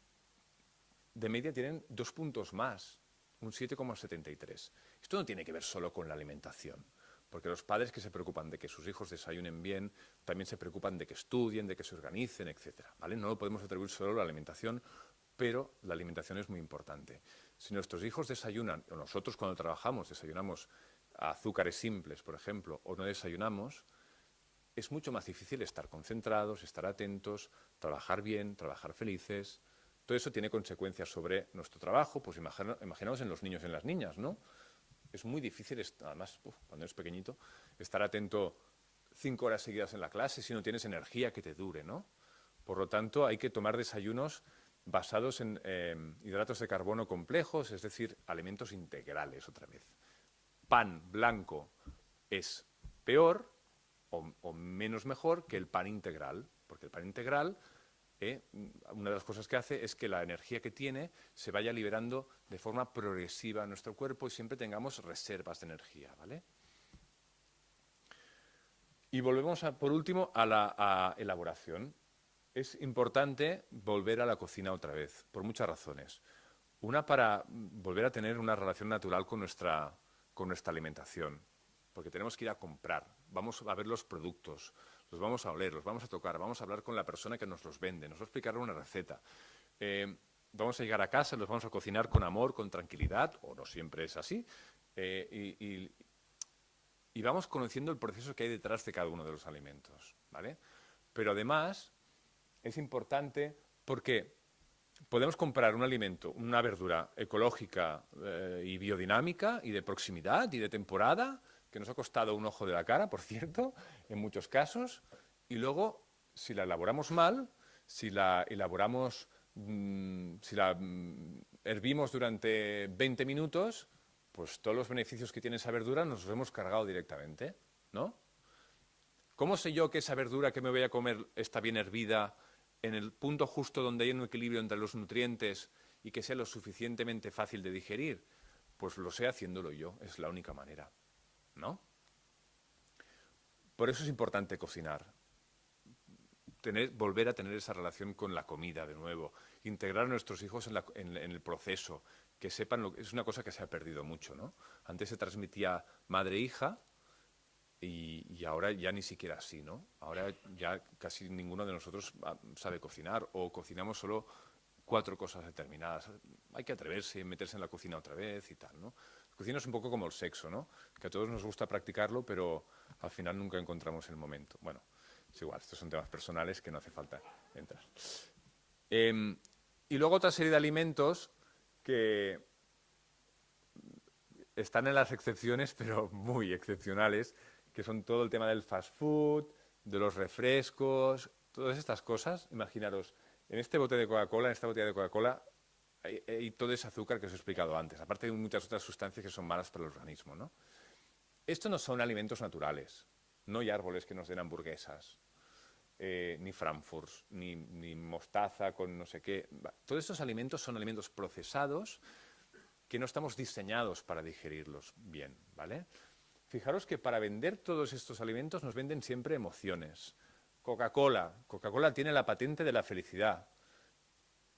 de media tienen 2 puntos más, un 7,73. Esto no tiene que ver solo con la alimentación, porque los padres que se preocupan de que sus hijos desayunen bien, también se preocupan de que estudien, de que se organicen, etc., ¿vale? No lo podemos atribuir solo a la alimentación, pero la alimentación es muy importante. Si nuestros hijos desayunan, o nosotros cuando trabajamos desayunamos azúcares simples, por ejemplo, o no desayunamos, es mucho más difícil estar concentrados, estar atentos, trabajar bien, trabajar felices. Todo eso tiene consecuencias sobre nuestro trabajo, pues imaginaos en los niños y en las niñas, ¿no? Es muy difícil, además, cuando eres pequeñito, estar atento 5 horas seguidas en la clase si no tienes energía que te dure, ¿no? Por lo tanto, hay que tomar desayunos basados en hidratos de carbono complejos, es decir, alimentos integrales, otra vez. Pan blanco es peor o menos mejor que el pan integral, porque el pan integral, una de las cosas que hace es que la energía que tiene se vaya liberando de forma progresiva en nuestro cuerpo y siempre tengamos reservas de energía, ¿vale? Y volvemos, por último, a la elaboración. Es importante volver a la cocina otra vez, por muchas razones. Una, para volver a tener una relación natural con nuestra alimentación, porque tenemos que ir a comprar, vamos a ver los productos, los vamos a oler, los vamos a tocar, vamos a hablar con la persona que nos los vende, nos va a explicar una receta. Vamos a llegar a casa, los vamos a cocinar con amor, con tranquilidad, o no siempre es así, y vamos conociendo el proceso que hay detrás de cada uno de los alimentos, ¿vale? Pero además es importante porque podemos comprar un alimento, una verdura ecológica y biodinámica y de proximidad y de temporada, que nos ha costado un ojo de la cara, por cierto, en muchos casos, y luego, si la elaboramos mal, si la hervimos durante 20 minutos, pues todos los beneficios que tiene esa verdura nos los hemos cargado directamente, ¿no? ¿Cómo sé yo que esa verdura que me voy a comer está bien hervida, en el punto justo donde hay un equilibrio entre los nutrientes y que sea lo suficientemente fácil de digerir? Pues lo sé haciéndolo yo, es la única manera, ¿no? Por eso es importante cocinar, volver a tener esa relación con la comida de nuevo, integrar a nuestros hijos en el proceso, que sepan es una cosa que se ha perdido mucho, ¿no? Antes se transmitía madre-hija, y ahora ya ni siquiera así, ¿no? Ahora ya casi ninguno de nosotros sabe cocinar o cocinamos solo 4 cosas determinadas. Hay que atreverse y meterse en la cocina otra vez y tal, ¿no? La cocina es un poco como el sexo, ¿no? Que a todos nos gusta practicarlo, pero al final nunca encontramos el momento. Bueno, es igual, estos son temas personales que no hace falta entrar. Y luego otra serie de alimentos que están en las excepciones, pero muy excepcionales, que son todo el tema del fast food, de los refrescos, todas estas cosas. Imaginaros, en este bote de Coca-Cola, en esta botella de Coca-Cola, hay todo ese azúcar que os he explicado antes, aparte de muchas otras sustancias que son malas para el organismo, ¿no? Estos no son alimentos naturales, no hay árboles que nos den hamburguesas, ni frankfurts, ni mostaza con no sé qué. Todos estos alimentos son alimentos procesados que no estamos diseñados para digerirlos bien, ¿vale? Fijaros que para vender todos estos alimentos nos venden siempre emociones. Coca-Cola tiene la patente de la felicidad.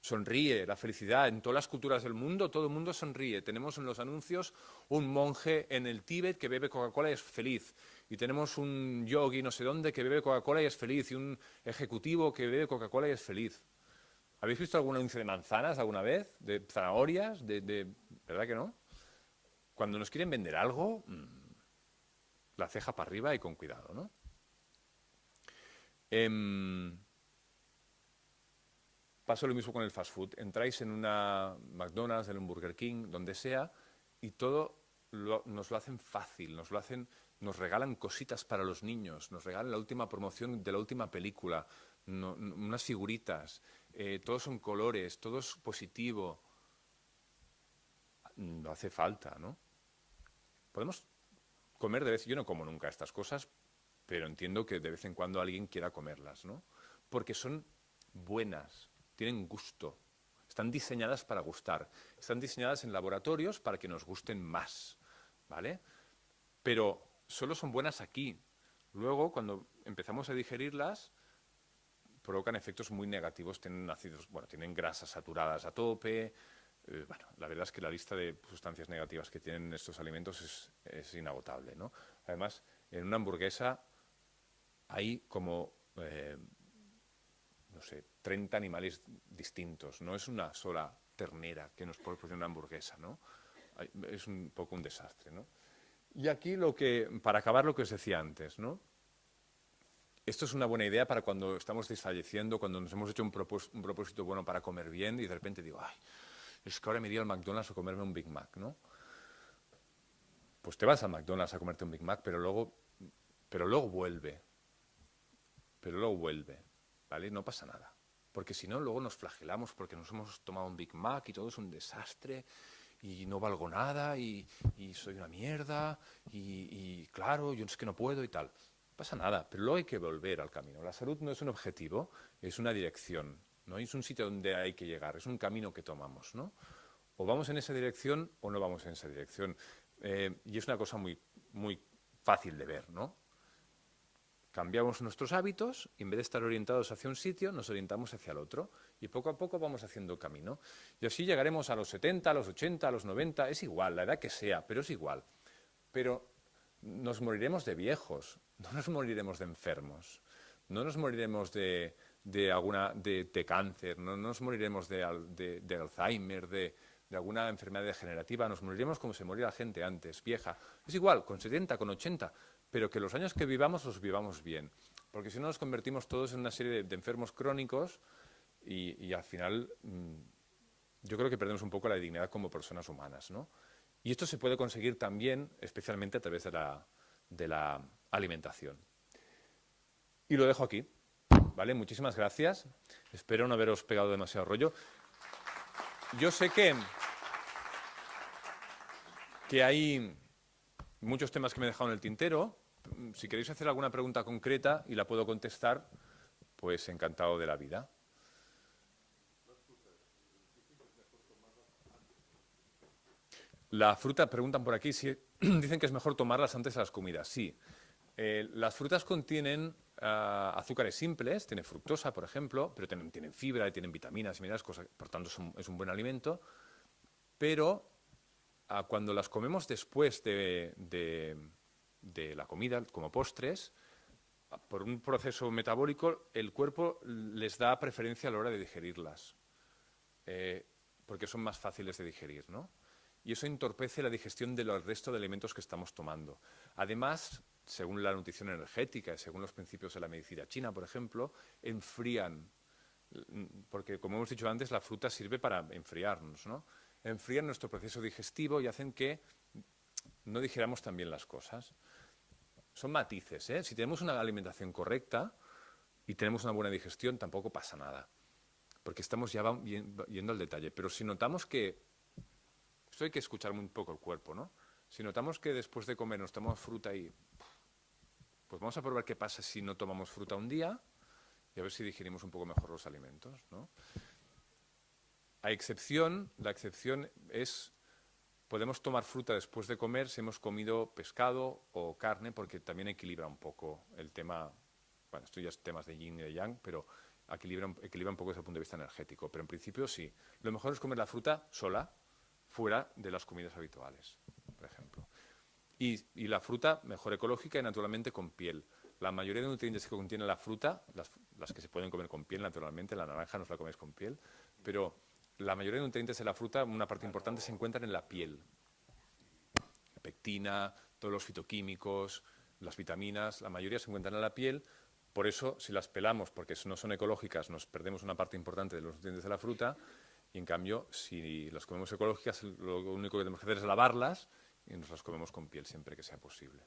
Sonríe, la felicidad. En todas las culturas del mundo, todo el mundo sonríe. Tenemos en los anuncios un monje en el Tíbet que bebe Coca-Cola y es feliz. Y tenemos un yogi no sé dónde que bebe Coca-Cola y es feliz. Y un ejecutivo que bebe Coca-Cola y es feliz. ¿Habéis visto algún anuncio de manzanas alguna vez? ¿De zanahorias? ¿Verdad que no? Cuando nos quieren vender algo, la ceja para arriba y con cuidado, ¿no? Pasa lo mismo con el fast food. Entráis en una McDonald's, en un Burger King, donde sea, y todo nos lo hacen fácil, nos regalan cositas para los niños, nos regalan la última promoción de la última película, unas figuritas, todos son colores, todo es positivo. No hace falta, ¿no? Podemos comer de vez, yo no como nunca estas cosas, pero entiendo que de vez en cuando alguien quiera comerlas, ¿no? Porque son buenas, tienen gusto, están diseñadas para gustar, están diseñadas en laboratorios para que nos gusten más, ¿vale? Pero solo son buenas aquí. Luego, cuando empezamos a digerirlas, provocan efectos muy negativos, tienen ácidos, bueno, tienen grasas saturadas a tope. Bueno, la verdad es que la lista de sustancias negativas que tienen estos alimentos es inagotable, ¿no? Además, en una hamburguesa hay como, no sé, 30 animales distintos. No es una sola ternera que nos proporciona una hamburguesa, ¿no? Es un poco un desastre, ¿no? Y aquí, para acabar, lo que os decía antes, ¿no? Esto es una buena idea para cuando estamos desfalleciendo, cuando nos hemos hecho un propósito bueno para comer bien y de repente digo, ay, es que ahora me iría al McDonald's a comerme un Big Mac, ¿no? Pues te vas al McDonald's a comerte un Big Mac, pero luego vuelve. Pero luego vuelve, ¿vale? No pasa nada. Porque si no, luego nos flagelamos porque nos hemos tomado un Big Mac y todo es un desastre y no valgo nada y soy una mierda y claro, yo es que no puedo y tal. No pasa nada, pero luego hay que volver al camino. La salud no es un objetivo, es una dirección, ¿no? Es un sitio donde hay que llegar, es un camino que tomamos, ¿no? O vamos en esa dirección o no vamos en esa dirección. Y es una cosa muy, muy fácil de ver, ¿no? Cambiamos nuestros hábitos y en vez de estar orientados hacia un sitio, nos orientamos hacia el otro. Y poco a poco vamos haciendo camino. Y así llegaremos a los 70, a los 80, a los 90, es igual, la edad que sea, pero es igual. Pero nos moriremos de viejos, no nos moriremos de enfermos, no nos moriremos de cáncer, no nos moriremos de Alzheimer, de alguna enfermedad degenerativa, nos moriremos como se moría la gente antes, vieja. Es igual, con 70, con 80, pero que los años que vivamos los vivamos bien, porque si no nos convertimos todos en una serie de enfermos crónicos y al final yo creo que perdemos un poco la dignidad como personas humanas, ¿no? Y esto se puede conseguir también, especialmente a través de la alimentación. Y lo dejo aquí, ¿vale? Muchísimas gracias. Espero no haberos pegado demasiado rollo. Yo sé que hay muchos temas que me he dejado en el tintero. Si queréis hacer alguna pregunta concreta y la puedo contestar, pues encantado de la vida. La fruta, preguntan por aquí, si dicen que es mejor tomarlas antes de las comidas. Sí, las frutas contienen azúcares simples, tienen fructosa, por ejemplo, pero tienen fibra y tienen vitaminas y minerales, por tanto es un buen alimento, pero cuando las comemos después de la comida, como postres, por un proceso metabólico, el cuerpo les da preferencia a la hora de digerirlas, porque son más fáciles de digerir, ¿no? Y eso entorpece la digestión del resto de alimentos que estamos tomando. Además, según la nutrición energética y según los principios de la medicina china, por ejemplo, enfrían, porque como hemos dicho antes, la fruta sirve para enfriarnos, ¿no? Enfrían nuestro proceso digestivo y hacen que no digeramos tan bien las cosas. Son matices, ¿eh? Si tenemos una alimentación correcta y tenemos una buena digestión, tampoco pasa nada, porque estamos ya yendo al detalle. Pero si notamos que esto hay que escuchar un poco el cuerpo, ¿no? Si notamos que después de comer nos tomamos fruta y pues vamos a probar qué pasa si no tomamos fruta un día y a ver si digerimos un poco mejor los alimentos, ¿no? La excepción es, podemos tomar fruta después de comer si hemos comido pescado o carne, porque también equilibra un poco el tema, bueno, esto ya es temas de yin y de yang, pero equilibra un poco desde el punto de vista energético. Pero en principio sí, lo mejor es comer la fruta sola, fuera de las comidas habituales, por ejemplo. Y la fruta mejor ecológica y naturalmente con piel. La mayoría de nutrientes que contiene la fruta, las que se pueden comer con piel naturalmente, la naranja no la coméis con piel, pero la mayoría de nutrientes de la fruta, una parte importante, se encuentran en la piel. La pectina, todos los fitoquímicos, las vitaminas, la mayoría se encuentran en la piel. Por eso, si las pelamos porque no son ecológicas, nos perdemos una parte importante de los nutrientes de la fruta. Y en cambio, si las comemos ecológicas, lo único que tenemos que hacer es lavarlas y nos las comemos con piel siempre que sea posible.